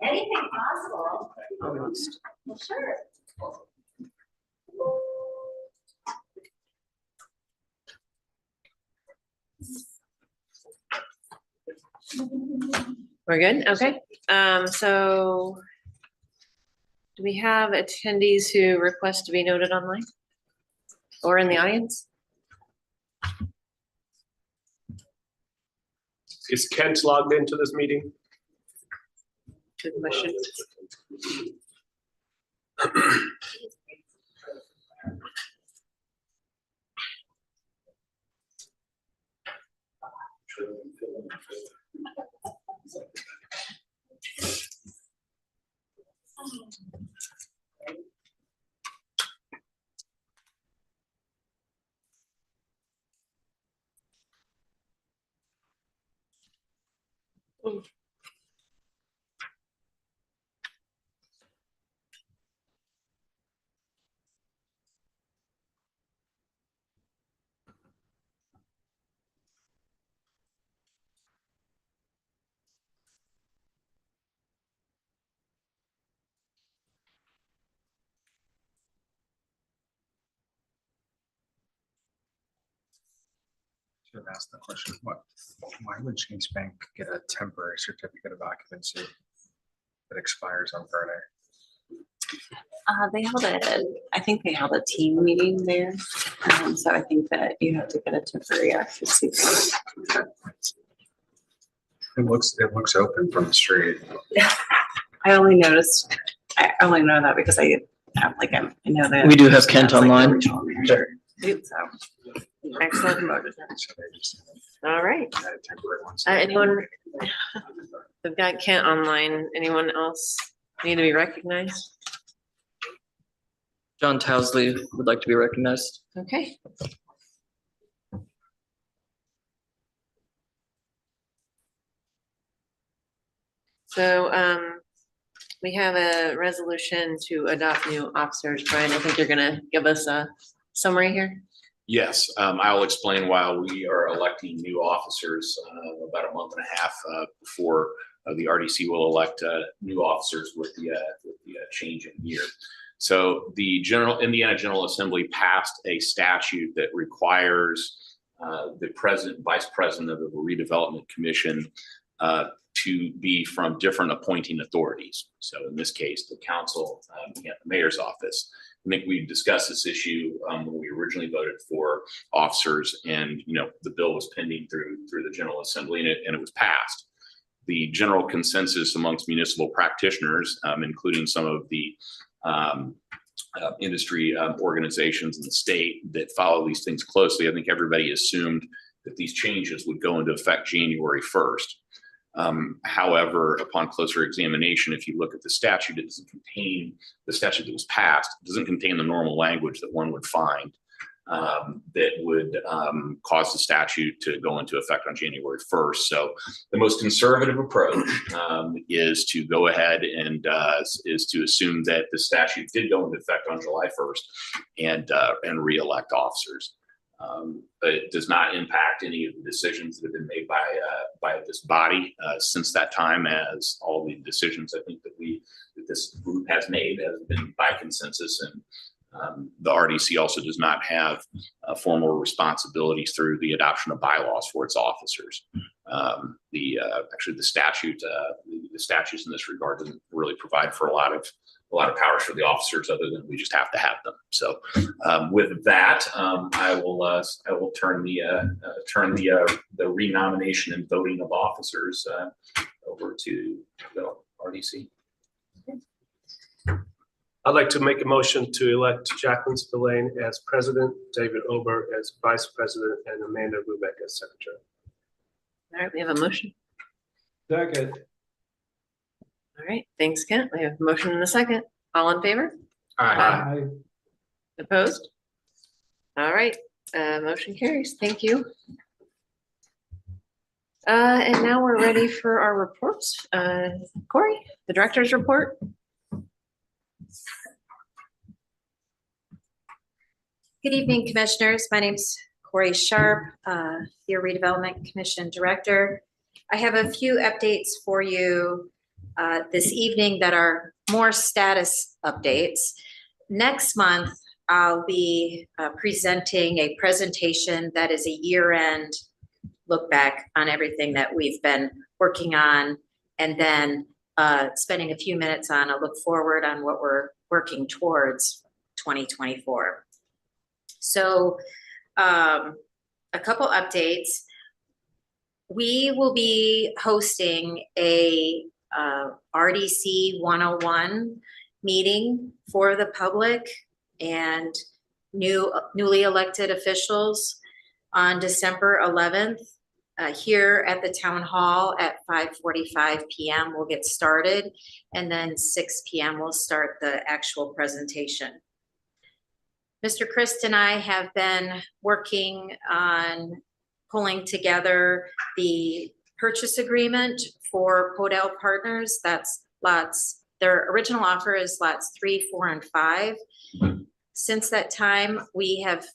Anything possible. Almost. Well, sure. We're good? Okay. So do we have attendees who request to be noted online or in the audience? Is Kent logged into this meeting? Good question. Should have asked the question, why would Chase Bank get a temporary certificate of occupancy that expires on Friday? They held I think they held a team meeting there. So I think that you have to get a temporary occupancy. It looks open from the street. I only know that because I know that. We do have Kent online. So. Excellent. So they just All right. had a temporary one. Anyone? We've got Kent online. Anyone else need to be recognized? John Towsley would like to be recognized. Okay. So we have a resolution to adopt new officers. Brian, I think you're gonna give us a summary here. Yes, I'll explain why we are electing new officers about a month and a half before the RDC will elect new officers with the change in year. So the Indiana General Assembly passed a statute that requires the president, vice president of the Redevelopment Commission to be from different appointing authorities. So in this case, the council and the mayor's office. I think we discussed this issue when we originally voted for officers, and the bill was pending through the General Assembly, and it was passed. The general consensus amongst municipal practitioners, including some of the industry organizations in the state that follow these things closely, I think everybody assumed that these changes would go into effect January 1st. However, upon closer examination, if you look at the statute, it doesn't contain the statute that was passed, doesn't contain the normal language that one would find that would cause the statute to go into effect on January 1st. So the most conservative approach is to go ahead and is to assume that the statute did go into effect on July 1st and re-elect officers. But it does not impact any of the decisions that have been made by this body since that time, as all the decisions I think that this group has made has been by consensus. And the RDC also does not have formal responsibilities through the adoption of bylaws for its officers. Actually, the statutes in this regard doesn't really provide for a lot of powers for the officers, other than we just have to have them. So with that, I will turn the renomination and voting of officers over to the RDC. I'd like to make a motion to elect Jacqueline Spillane as president, David Ober as vice president, and Amanda Rubeck as secretary. All right, we have a motion. Second. All right, thanks, Kent. We have a motion and a second. All in favor? Aye. Opposed? All right, motion carries. Thank you. And now we're ready for our reports. Corey, the director's report. Good evening, commissioners. My name's Corey Sharp, your Redevelopment Commission Director. I have a few updates for you this evening that are more status updates. Next month, I'll be presenting a presentation that is a year-end look back on everything that we've been working on, and then spending a few minutes on a look forward on what we're working towards 2024. So a couple updates. We will be hosting a RDC 101 meeting for the public and newly elected officials on December 11th here at the town hall at 5:45 p.m. We'll get started, and then 6 p.m. we'll start the actual presentation. Mr. Christ and I have been working on pulling together the purchase agreement for Podell Partners. That's their original offer is lots 3, 4, and 5. Since that time, we have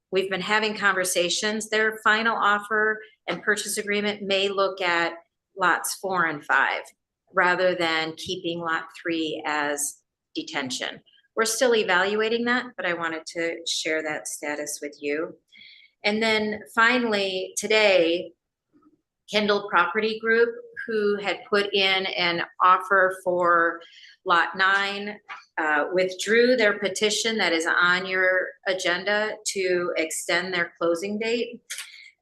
we've been having conversations. Their final offer and purchase agreement may look at lots 4 and 5 rather than keeping lot 3 as detention. We're still evaluating that, but I wanted to share that status with you. And then finally, today, Kendall Property Group, who had put in an offer for lot 9, withdrew their petition that is on your agenda to extend their closing date.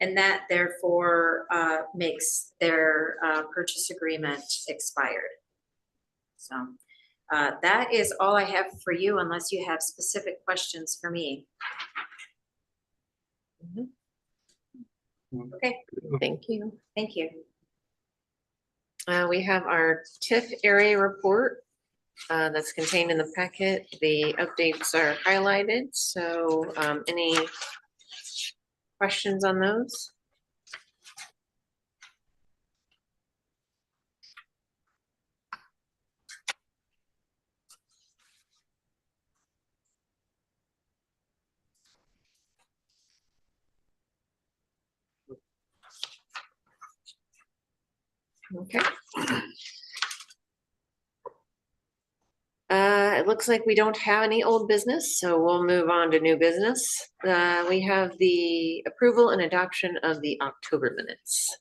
And that therefore makes their purchase agreement expired. So that is all I have for you, unless you have specific questions for me. Okay, Thank you. thank you. We have our TIF area report that's contained in the packet. The updates are highlighted. So any questions on those? Okay. It looks like we don't have any old business, so we'll move on to new business. We have the approval and adoption of the October minutes.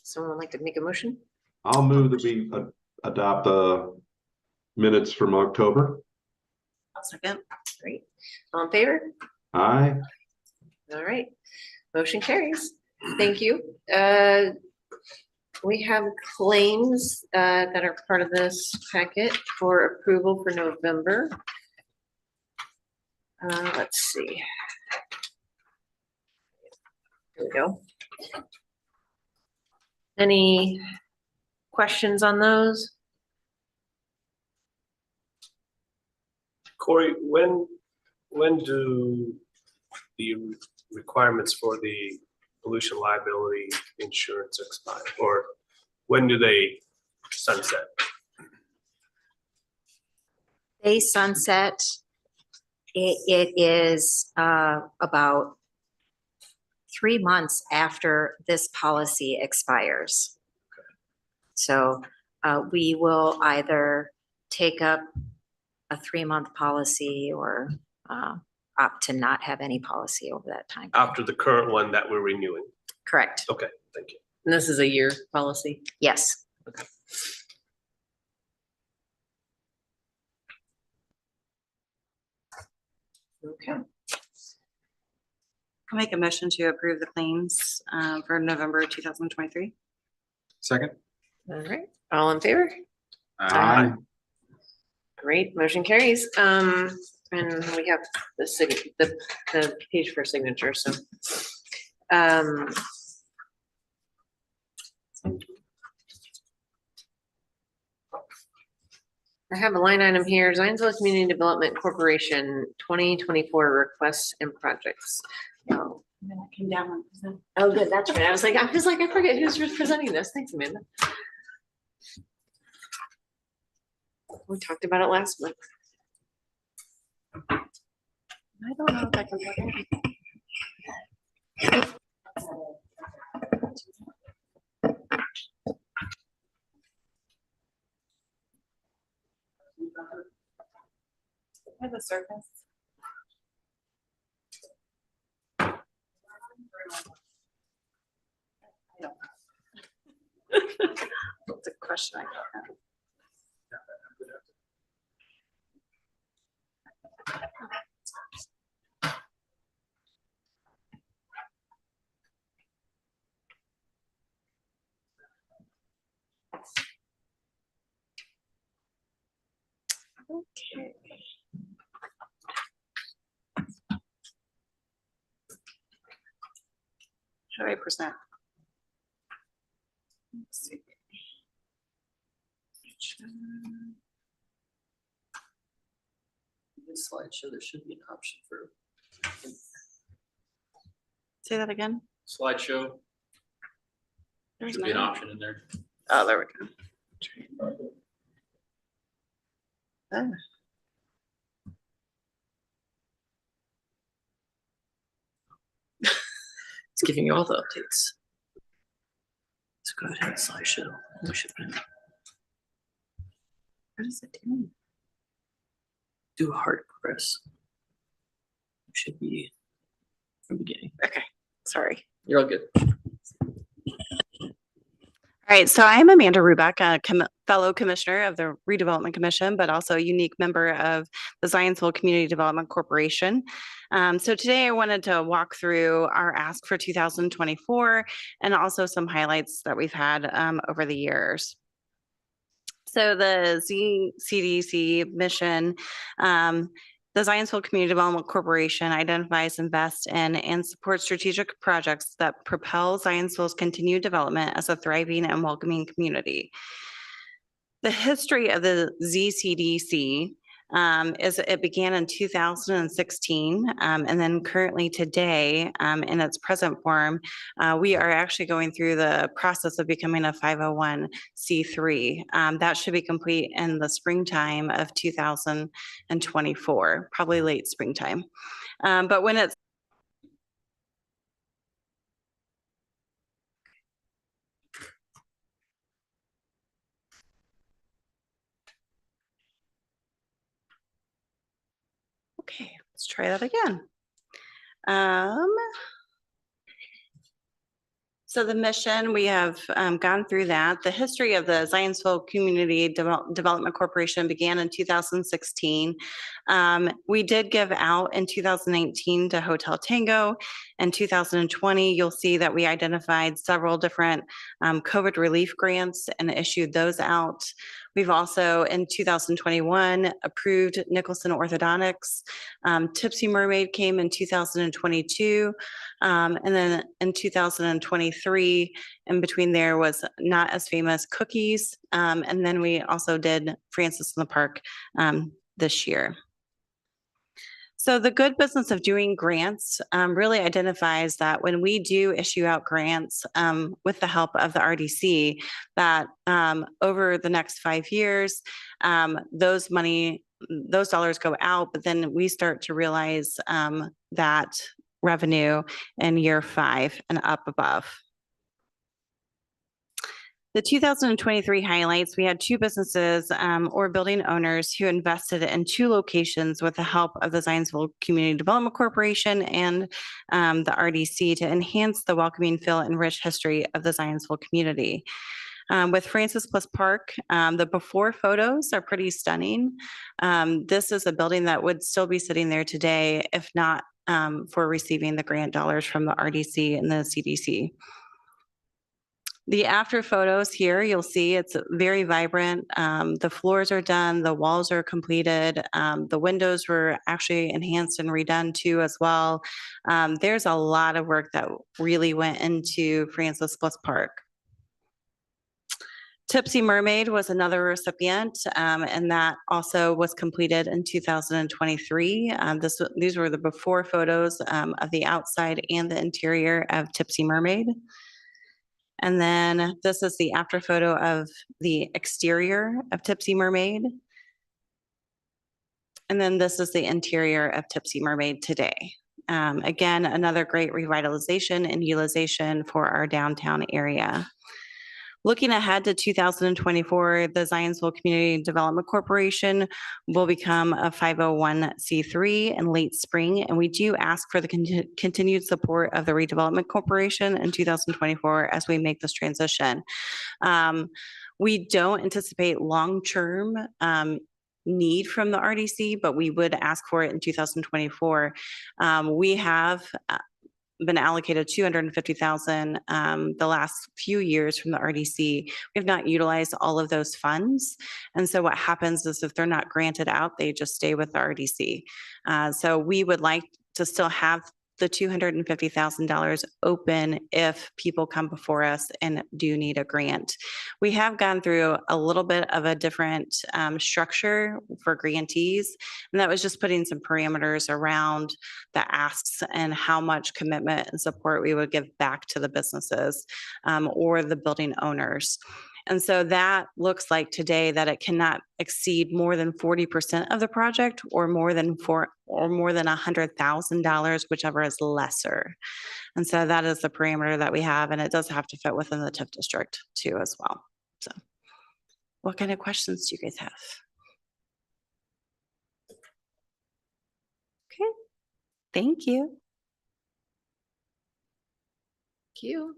Someone would like to make a motion? I'll move that we adopt the minutes from October. I'll second. Great. All in favor? Aye. All right. Motion carries. Thank you. We have claims that are part of this packet for approval for November. Let's see. Here we go. Any questions on those? Corey, when do the requirements for the pollution liability insurance expire, or when do they sunset? They sunset, it is about 3 months after this policy expires. So we will either take up a 3-month policy or opt to not have any policy over that time. After the current one that we're renewing? Correct. Okay, thank you. And this is a year policy. Yes. Okay. I'll make a motion to approve the claims for November 2023. Second? All right. All in favor? Aye. Great. Motion carries. And we have the page for signature. So, I have a line item here, Zionsville Community Development Corporation 2024 requests and projects. Oh, And then I came down and presented. oh, good, that's right. I was like, I forget who's presenting this. Thanks, Amanda. We talked about it last month. I don't know if I can plug in. By the surface. That's a question I don't have. Okay. How do I present? Let's see. This slideshow, there should be an option for Say that again? slideshow. There's Should be an mine. option in there. Oh, there we go. Oh. It's giving you all the updates. Let's go ahead and slideshow. We should What is it doing? do a hard press. Should be from the beginning. Okay, sorry. You're all good. All right, so I'm Amanda Ruback, a fellow commissioner of the Redevelopment Commission, but also a unique member of the Zionsville Community Development Corporation. So today I wanted to walk through our ask for 2024 and also some highlights that we've had over the years. So the ZCDC mission, the Zionsville Community Development Corporation identifies, invests in, and supports strategic projects that propel Zionsville's continued development as a thriving and welcoming community. The history of the ZCDC is it began in 2016, and then currently today, in its present form, we are actually going through the process of becoming a 501c3. That should be complete in the springtime of 2024, probably late springtime. But when it's okay, let's try that again. So the mission, we have gone through that. The history of the Zionsville Community Development Corporation began in 2016. We did give out in 2019 to Hotel Tango. In 2020, you'll see that we identified several different COVID relief grants and issued those out. We've also, in 2021, approved Nicholson Orthodontics. Tipsy Mermaid came in 2022. And then in 2023, in between there was Not As Famous Cookies. And then we also did Francis in the Park this year. So the good business of doing grants really identifies that when we do issue out grants with the help of the RDC, that over the next 5 years, those dollars go out, but then we start to realize that revenue in year 5 and up above. The 2023 highlights, we had 2 businesses or building owners who invested in 2 locations with the help of the Zionsville Community Development Corporation and the RDC to enhance the welcoming feel and rich history of the Zionsville community. With Francis Plus Park, the before photos are pretty stunning. This is a building that would still be sitting there today if not for receiving the grant dollars from the RDC and the CDC. The after photos here, you'll see it's very vibrant. The floors are done, the walls are completed. The windows were actually enhanced and redone too as well. There's a lot of work that really went into Francis Plus Park. Tipsy Mermaid was another recipient, and that also was completed in 2023. These were the before photos of the outside and the interior of Tipsy Mermaid. And then this is the after photo of the exterior of Tipsy Mermaid. And then this is the interior of Tipsy Mermaid today. Again, another great revitalization and utilization for our downtown area. Looking ahead to 2024, the Zionsville Community Development Corporation will become a 501c3 in late spring, and we do ask for the continued support of the Redevelopment Corporation in 2024 as we make this transition. We don't anticipate long-term need from the RDC, but we would ask for it in 2024. We have been allocated $250,000 the last few years from the RDC. We have not utilized all of those funds. And so what happens is if they're not granted out, they just stay with the RDC. So we would like to still have the $250,000 open if people come before us and do need a grant. We have gone through a little bit of a different structure for grantees, and that was just putting some parameters around the asks and how much commitment and support we would give back to the businesses or the building owners. And so that looks like today that it cannot exceed more than 40% of the project or more than $100,000, whichever is lesser. And so that is the parameter that we have, and it does have to fit within the TIF district too as well. So what kind of questions do you guys have? Okay, thank you. Thank you.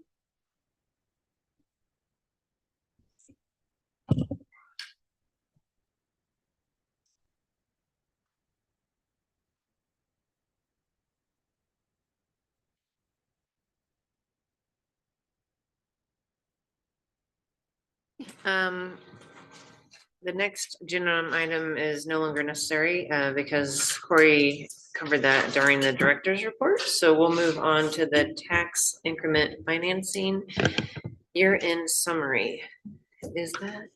The next agenda item is no longer necessary because Corey covered that during the director's report. So we'll move on to the tax increment financing year-end summary. Is that?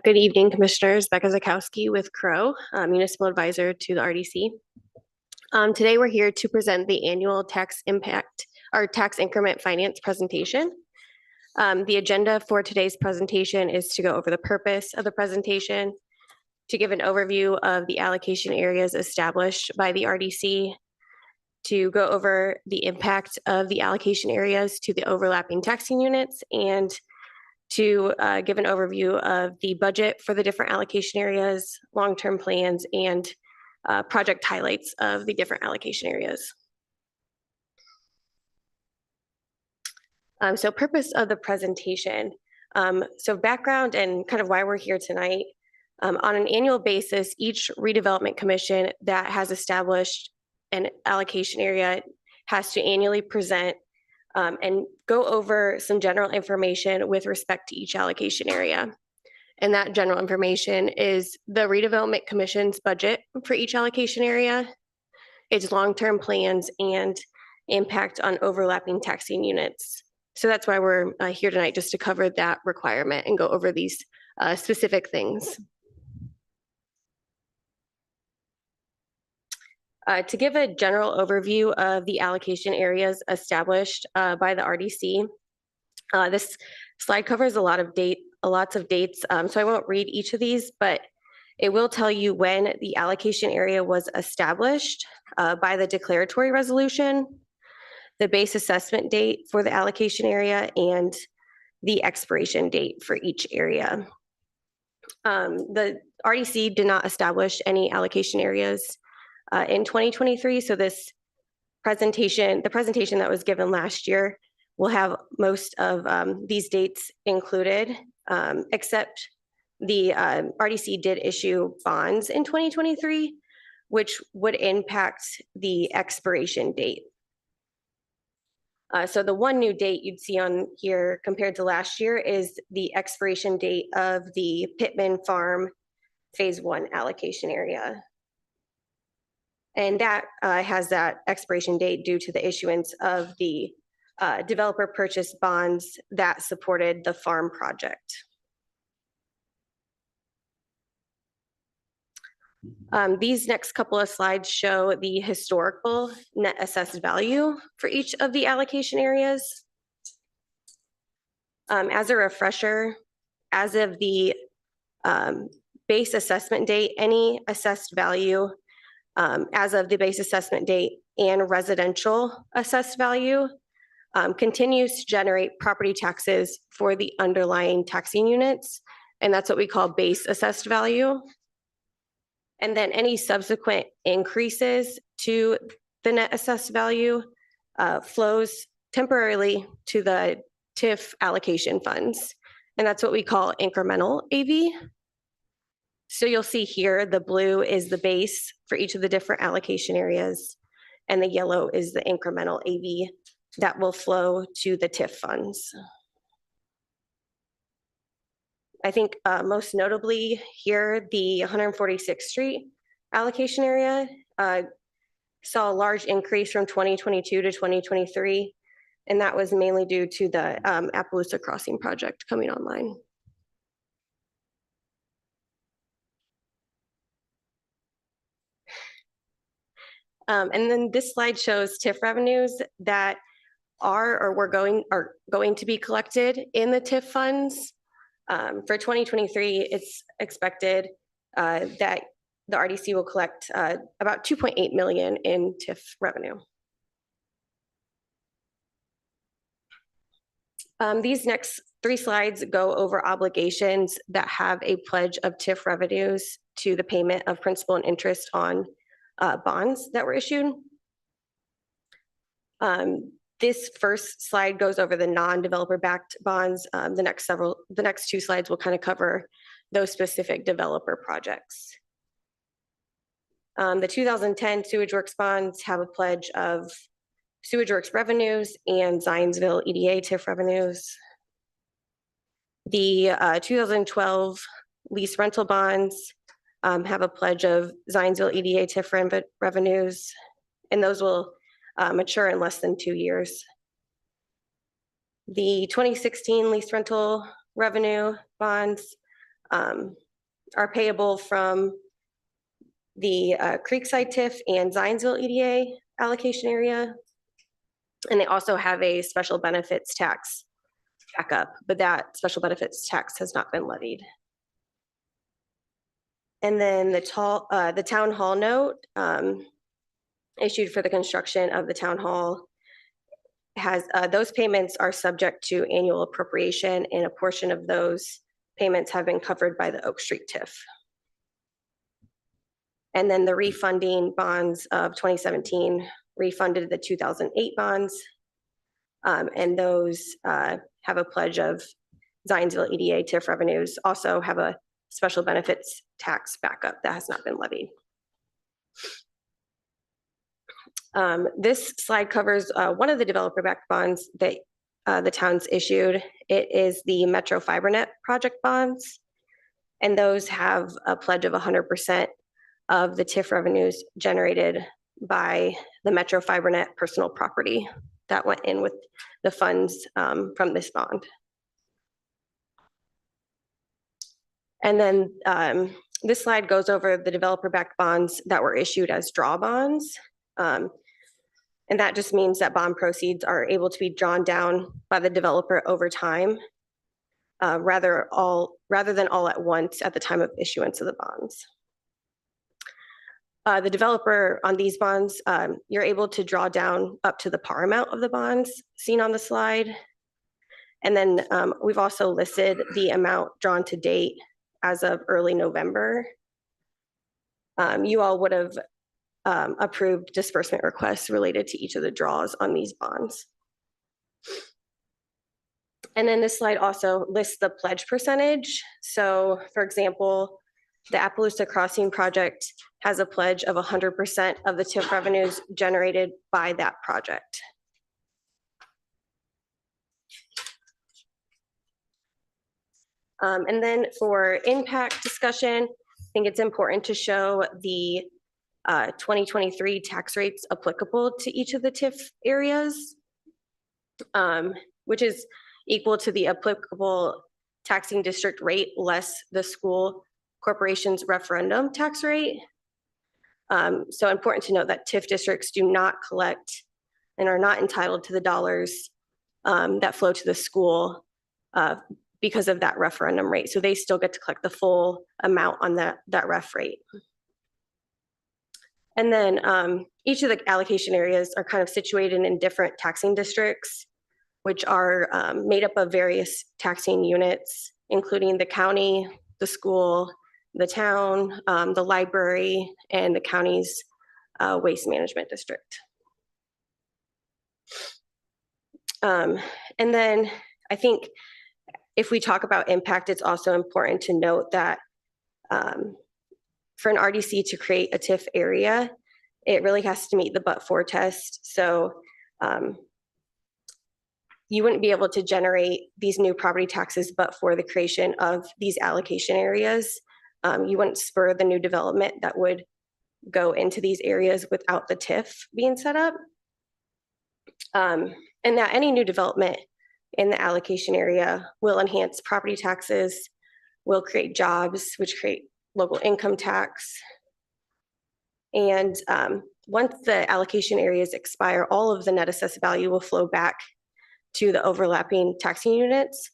Good evening, Commissioners. Becca Zakowski with Crow, Municipal Advisor to the RDC. Today, we're here to present the annual tax impact or tax increment finance presentation. The agenda for today's presentation is to go over the purpose of the presentation, to give an overview of the allocation areas established by the RDC, to go over the impact of the allocation areas to the overlapping taxing units, and to give an overview of the budget for the different allocation areas, long-term plans, and project highlights of the different allocation areas. So purpose of the presentation. So background and kind of why we're here tonight. On an annual basis, each redevelopment commission that has established an allocation area has to annually present and go over some general information with respect to each allocation area. And that general information is the Redevelopment Commission's budget for each allocation area, its long-term plans, and impact on overlapping taxing units. So that's why we're here tonight, just to cover that requirement and go over these specific things. To give a general overview of the allocation areas established by the RDC, this slide covers lots of dates, so I won't read each of these, but it will tell you when the allocation area was established by the declaratory resolution, the base assessment date for the allocation area, and the expiration date for each area. The RDC did not establish any allocation areas in 2023. So this presentation, the presentation that was given last year, will have most of these dates included, except the RDC did issue bonds in 2023, which would impact the expiration date. So the one new date you'd see on here compared to last year is the expiration date of the Pittman Farm Phase 1 allocation area. And that has that expiration date due to the issuance of the developer purchase bonds that supported the farm project. These next couple of slides show the historical net assessed value for each of the allocation areas. As a refresher, as of the base assessment date, any assessed value as of the base assessment date and residential assessed value continues to generate property taxes for the underlying taxing units, and that's what we call base assessed value. And then any subsequent increases to the net assessed value flows temporarily to the TIF allocation funds. And that's what we call incremental AV. So you'll see here, the blue is the base for each of the different allocation areas, and the yellow is the incremental AV that will flow to the TIF funds. I think most notably here, the 146th Street allocation area saw a large increase from 2022 to 2023, and that was mainly due to the Appaloosa Crossing project coming online. And then this slide shows TIF revenues that are going to be collected in the TIF funds. For 2023, it's expected that the RDC will collect about 2.8 million in TIF revenue. These next 3 slides go over obligations that have a pledge of TIF revenues to the payment of principal and interest on bonds that were issued. This first slide goes over the non-developer backed bonds. The next 2 slides will kind of cover those specific developer projects. The 2010 Sewage Works bonds have a pledge of Sewage Works revenues and Zionsville EDA TIF revenues. The 2012 lease rental bonds have a pledge of Zionsville EDA TIF revenues, and those will mature in less than 2 years. The 2016 lease rental revenue bonds are payable from the Creekside TIF and Zionsville EDA allocation area. And they also have a special benefits tax backup, but that special benefits tax has not been levied. And then the town hall note issued for the construction of the town hall has those payments are subject to annual appropriation, and a portion of those payments have been covered by the Oak Street TIF. And then the refunding bonds of 2017 refunded the 2008 bonds, and those have a pledge of Zionsville EDA TIF revenues, also have a special benefits tax backup that has not been levied. This slide covers one of the developer-backed bonds that the town's issued. It is the Metro FiberNet project bonds, and those have a pledge of 100% of the TIF revenues generated by the Metro FiberNet personal property that went in with the funds from this bond. And then this slide goes over the developer-backed bonds that were issued as draw bonds. And that just means that bond proceeds are able to be drawn down by the developer over time, rather than all at once at the time of issuance of the bonds. The developer on these bonds, you're able to draw down up to the par amount of the bonds seen on the slide. And then we've also listed the amount drawn to date as of early November. You all would have approved disbursement requests related to each of the draws on these bonds. And then this slide also lists the pledge percentage. So for example, the Appaloosa Crossing project has a pledge of 100% of the TIF revenues generated by that project. And then for impact discussion, I think it's important to show the 2023 tax rates applicable to each of the TIF areas, which is equal to the applicable taxing district rate less the school corporation's referendum tax rate. So important to note that TIF districts do not collect and are not entitled to the dollars that flow to the school because of that referendum rate. So they still get to collect the full amount on that ref rate. And then each of the allocation areas are kind of situated in different taxing districts, which are made up of various taxing units, including the county, the school, the town, the library, and the county's waste management district. And then I think if we talk about impact, it's also important to note that for an RDC to create a TIF area, it really has to meet the but-for test. So you wouldn't be able to generate these new property taxes but for the creation of these allocation areas. You wouldn't spur the new development that would go into these areas without the TIF being set up. And that any new development in the allocation area will enhance property taxes, will create jobs, which create local income tax. And once the allocation areas expire, all of the net assessed value will flow back to the overlapping taxing units.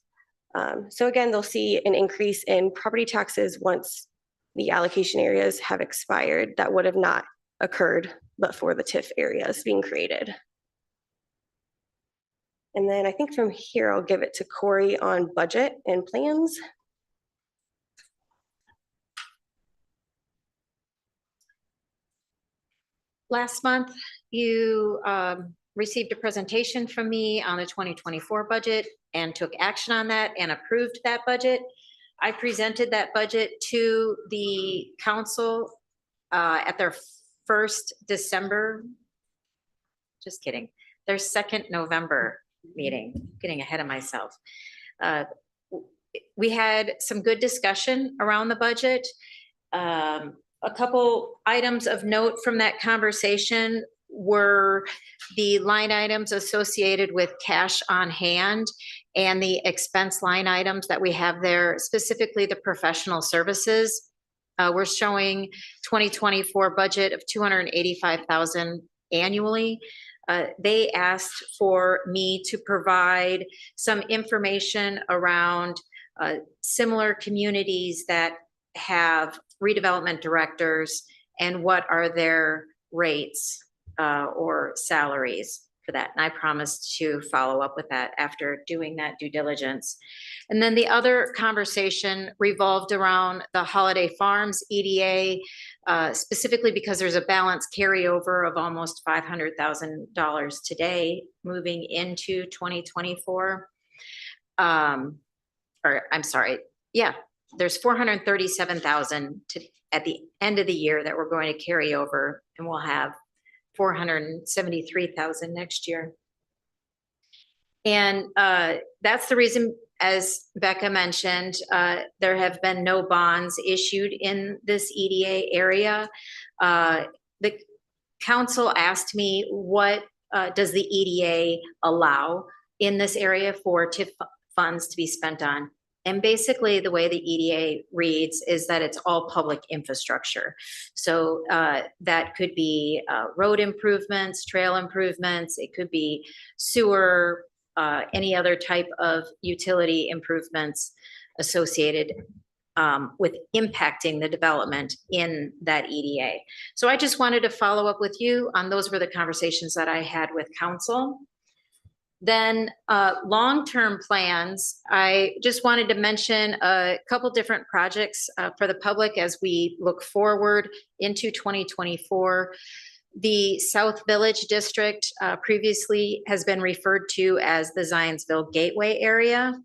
So again, they'll see an increase in property taxes once the allocation areas have expired that would have not occurred but for the TIF areas being created. And then I think from here, I'll give it to Corey on budget and plans. Last month, you received a presentation from me on the 2024 budget and took action on that and approved that budget. I presented that budget to the council at their first December, just kidding, their second November meeting, getting ahead of myself. We had some good discussion around the budget. A couple items of note from that conversation were the line items associated with cash on hand and the expense line items that we have there, specifically the professional services. We're showing 2024 budget of $285,000 annually. They asked for me to provide some information around similar communities that have redevelopment directors and what are their rates or salaries for that. And I promised to follow up with that after doing that due diligence. And then the other conversation revolved around the Holiday Farms EDA, specifically because there's a balance carryover of almost $500,000 today moving into 2024. Or I'm sorry, yeah, there's $437,000 at the end of the year that we're going to carry over, and we'll have $473,000 next year. And that's the reason, as Becca mentioned, there have been no bonds issued in this EDA area. The council asked me, what does the EDA allow in this area for TIF funds to be spent on? And basically the way the EDA reads is that it's all public infrastructure. So that could be road improvements, trail improvements, it could be sewer, any other type of utility improvements associated with impacting the development in that EDA. So I just wanted to follow up with you on those were the conversations that I had with council. Then long-term plans, I just wanted to mention a couple different projects for the public as we look forward into 2024. The South Village District previously has been referred to as the Zionsville Gateway area.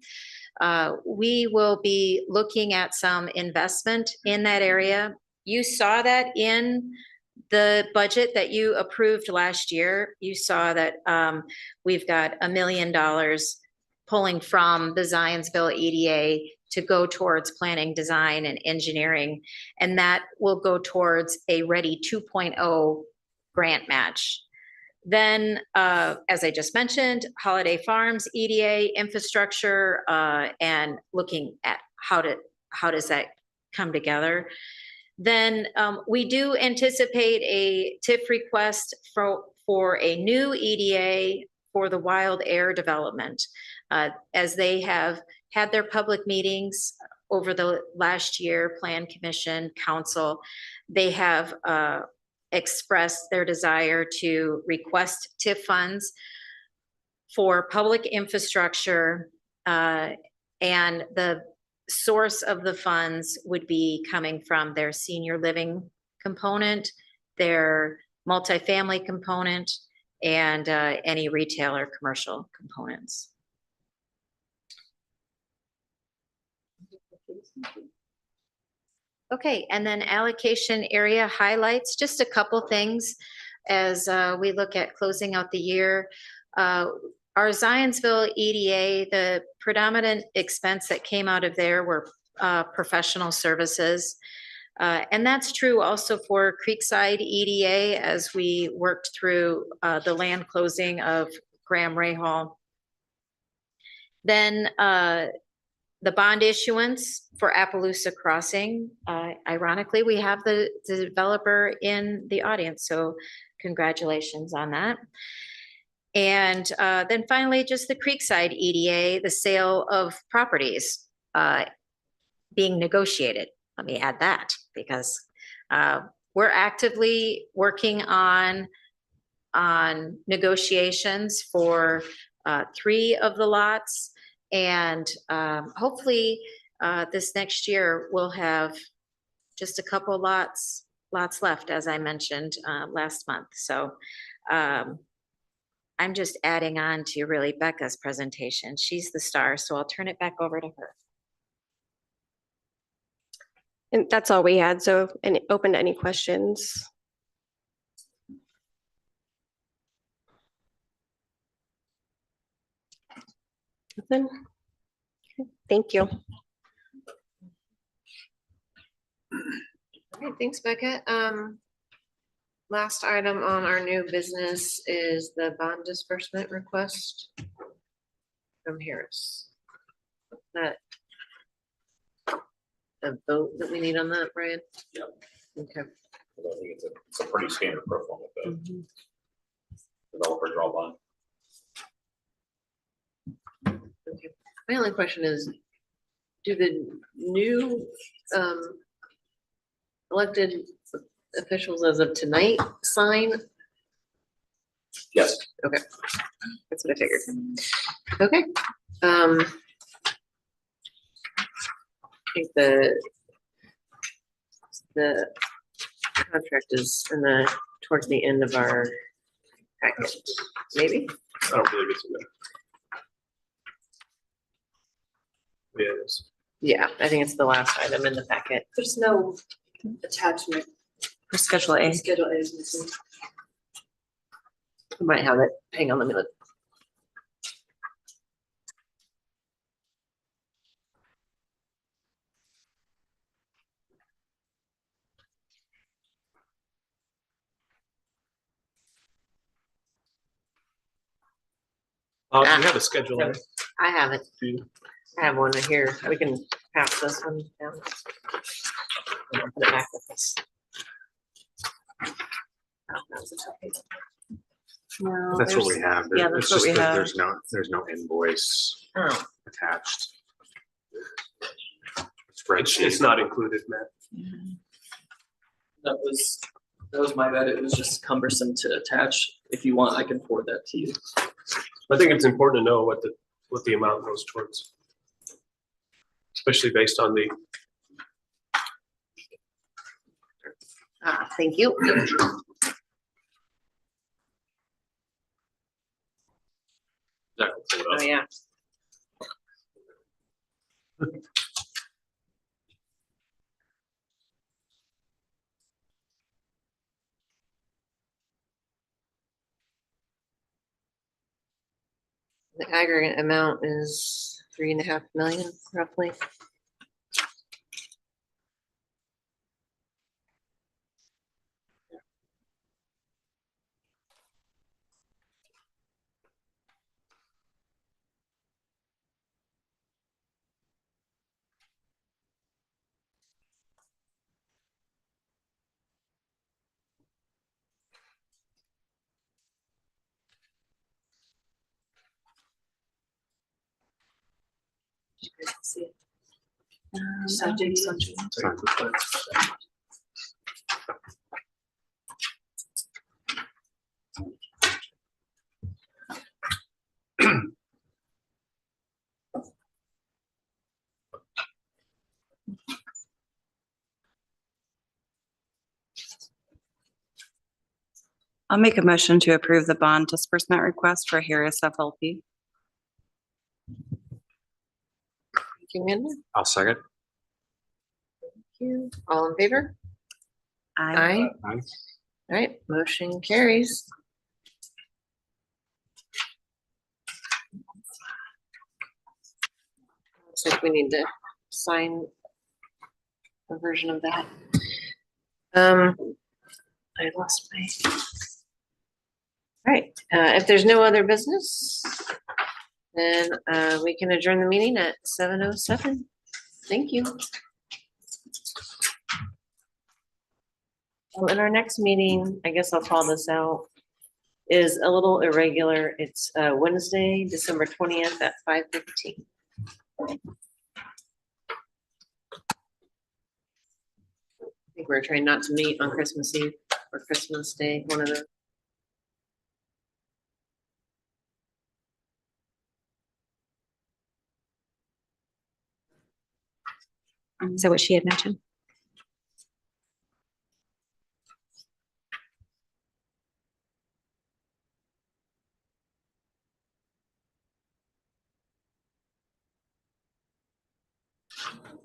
We will be looking at some investment in that area. You saw that in the budget that you approved last year. You saw that we've got $1 million pulling from the Zionsville EDA to go towards planning, design, and engineering, and that will go towards a Ready 2.0 grant match. Then, as I just mentioned, Holiday Farms EDA infrastructure and looking at how does that come together. Then we do anticipate a TIF request for a new EDA for the Wild Air Development. As they have had their public meetings over the last year, Plan Commission, Council, they have expressed their desire to request TIF funds for public infrastructure, and the source of the funds would be coming from their senior living component, their multifamily component, and any retail or commercial components. Okay, and then allocation area highlights, just a couple things as we look at closing out the year. Our Zionsville EDA, the predominant expense that came out of there were professional services. And that's true also for Creekside EDA as we worked through the land closing of Graham Ray Hall. Then the bond issuance for Appaloosa Crossing. Ironically, we have the developer in the audience, so congratulations on that. And then finally, just the Creekside EDA, the sale of properties being negotiated. Let me add that because we're actively working on negotiations for 3 of the lots. And hopefully this next year we'll have just a couple lots left, as I mentioned last month. So I'm just adding on to really Becca's presentation. She's the star, so I'll turn it back over to her. And that's all we had. So, and open to any questions. Nothing? Okay, thank you. All right, thanks, Becca. Last item on our new business is the bond disbursement request from Harris. That a vote that we need on that, Brian? Yep. Okay. I think it's a pretty standard pro forma vote. Developer draw bond. Okay. My only question is, do the new elected officials as of tonight sign? Yes. Okay, that's what I figured. Okay. I think the contract is towards the end of our package, maybe? I don't believe it's in there. Yeah, it is. Yeah, I think it's the last item in the packet. There's no attachment. For Schedule A. Schedule A is missing. I might have it. Hang on, let me look. You have a schedule there. I have it. I have one here. We can pass this one down. And I'll put it back with this. Oh, that's okay. No, That's what we there's- have. yeah, There- that's it's what just we that have. There's no invoice Oh, attached. It's Spreadsheet. not included, Matt. That was my bad. It was just cumbersome to attach. If you want, I can forward that to you. I think it's important to know what the amount goes towards. Especially based on the, thank you. Oh, yeah. The aggregate amount is 3.5 million roughly. Subject. I'll make a motion to approve the bond disbursement request for Harris FLP. Thank you, Amanda. I'll second. Thank you. All in favor? Aye. Aye. All right, motion carries. Looks like we need to sign a version of that. I lost my. All right, if there's no other business, then we can adjourn the meeting at 7:07. Thank you. Well, in our next meeting, I guess I'll call this out, is a little irregular. It's Wednesday, December 20th at 5:15. I think we're trying not to meet on Christmas Eve or Christmas Day, one of those. Is that what she had mentioned?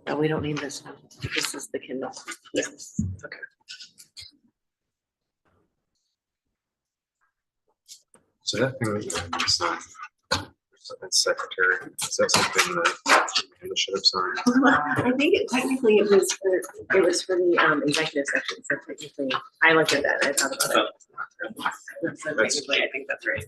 Oh, we don't need this one. This is the Kindle. Yes. Okay. So that thing that you had is secretary, is that something that Amanda should have signed? I think technically it was for the executive session, so technically, I looked at that, I thought about it. So technically, I think that's right.